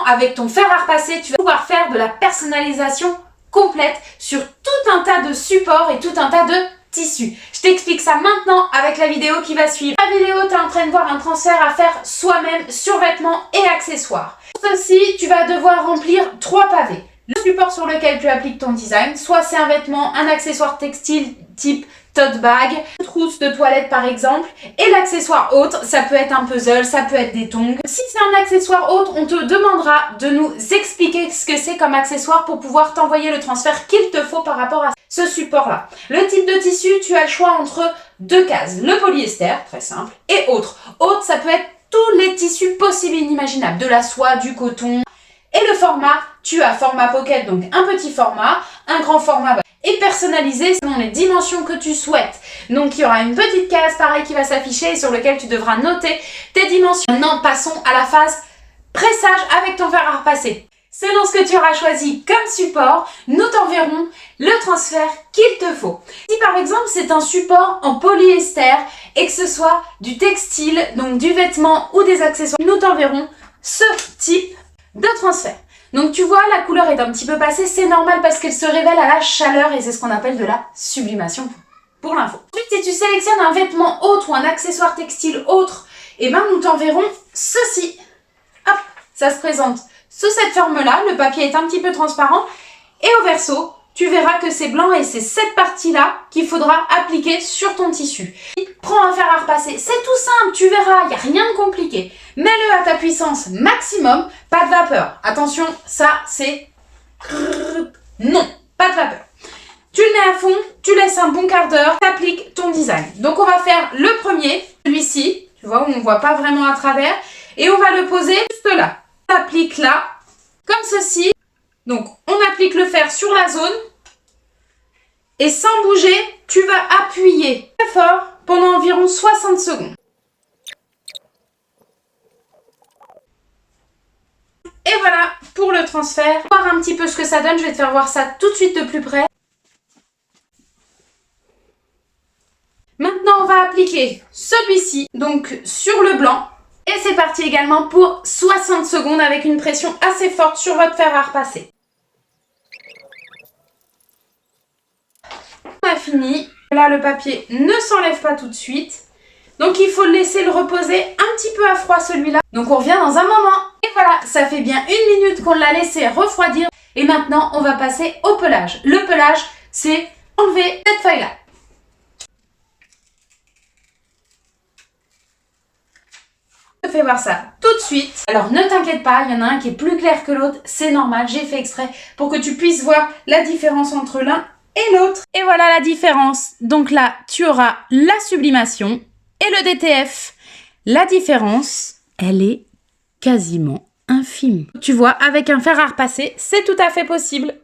avec ton fer à repasser, tu vas pouvoir faire de la personnalisation complète sur tout un tas de supports et tout un tas de tissus. Je t'explique ça maintenant avec la vidéo qui va suivre. La vidéo, tu es en train de voir un transfert à faire soi-même sur vêtements et accessoires. Pour ceci, tu vas devoir remplir 3 pavés. Le support sur lequel tu appliques ton design, soit c'est un vêtement, un accessoire textile type tote bag, une trousse de toilette par exemple, et l'accessoire autre, ça peut être un puzzle, ça peut être des tongs. Si c'est un accessoire autre, on te demandera de nous expliquer ce que c'est comme accessoire pour pouvoir t'envoyer le transfert qu'il te faut par rapport à ce support-là. Le type de tissu, tu as le choix entre 2 cases, le polyester, très simple, et autre. Autre, ça peut être tous les tissus possibles et inimaginables, de la soie, du coton. Et le format, tu as format pocket, donc un petit format, un grand format et personnalisé selon les dimensions que tu souhaites. Donc il y aura une petite case pareil qui va s'afficher et sur lequel tu devras noter tes dimensions. Maintenant, passons à la phase pressage avec ton fer à repasser. Selon ce que tu auras choisi comme support, nous t'enverrons le transfert qu'il te faut. Si par exemple c'est un support en polyester et que ce soit du textile, donc du vêtement ou des accessoires, nous t'enverrons ce type de transfert. Donc tu vois, la couleur est un petit peu passée, c'est normal parce qu'elle se révèle à la chaleur et c'est ce qu'on appelle de la sublimation pour l'info. Ensuite, si tu sélectionnes un vêtement autre ou un accessoire textile autre, et ben nous t'enverrons ceci. Hop, ça se présente sous cette forme-là, le papier est un petit peu transparent et au verso, tu verras que c'est blanc et c'est cette partie-là qu'il faudra appliquer sur ton tissu. Prends un fer à repasser, c'est tout simple, tu verras, il n'y a rien de compliqué. Mets-le à ta puissance maximum, pas de vapeur. Attention, ça c'est... Non, pas de vapeur. Tu le mets à fond, tu laisses un bon quart d'heure, tu appliques ton design. Donc on va faire le premier, celui-ci, tu vois, où on ne voit pas vraiment à travers, et on va le poser juste là. On applique là, comme ceci. Donc on applique le fer sur la zone, et sans bouger, tu vas appuyer très fort pendant environ 60 secondes. Et voilà pour le transfert. Voir un petit peu ce que ça donne, je vais te faire voir ça tout de suite de plus près. Maintenant, on va appliquer celui-ci, donc sur le blanc. Et c'est parti également pour 60 secondes avec une pression assez forte sur votre fer à repasser. On a fini. Là, le papier ne s'enlève pas tout de suite. Donc, il faut laisser le reposer un petit peu à froid celui-là. Donc, on revient dans un moment. Et voilà, ça fait bien 1 minute qu'on l'a laissé refroidir. Et maintenant, on va passer au pelage. Le pelage, c'est enlever cette feuille-là. Je te fais voir ça tout de suite. Alors, ne t'inquiète pas, il y en a un qui est plus clair que l'autre. C'est normal, j'ai fait exprès pour que tu puisses voir la différence entre l'un et l'autre. Et voilà la différence. Donc là, tu auras la sublimation et le DTF. La différence, elle est quasiment infime. Tu vois, avec un fer à repasser, c'est tout à fait possible.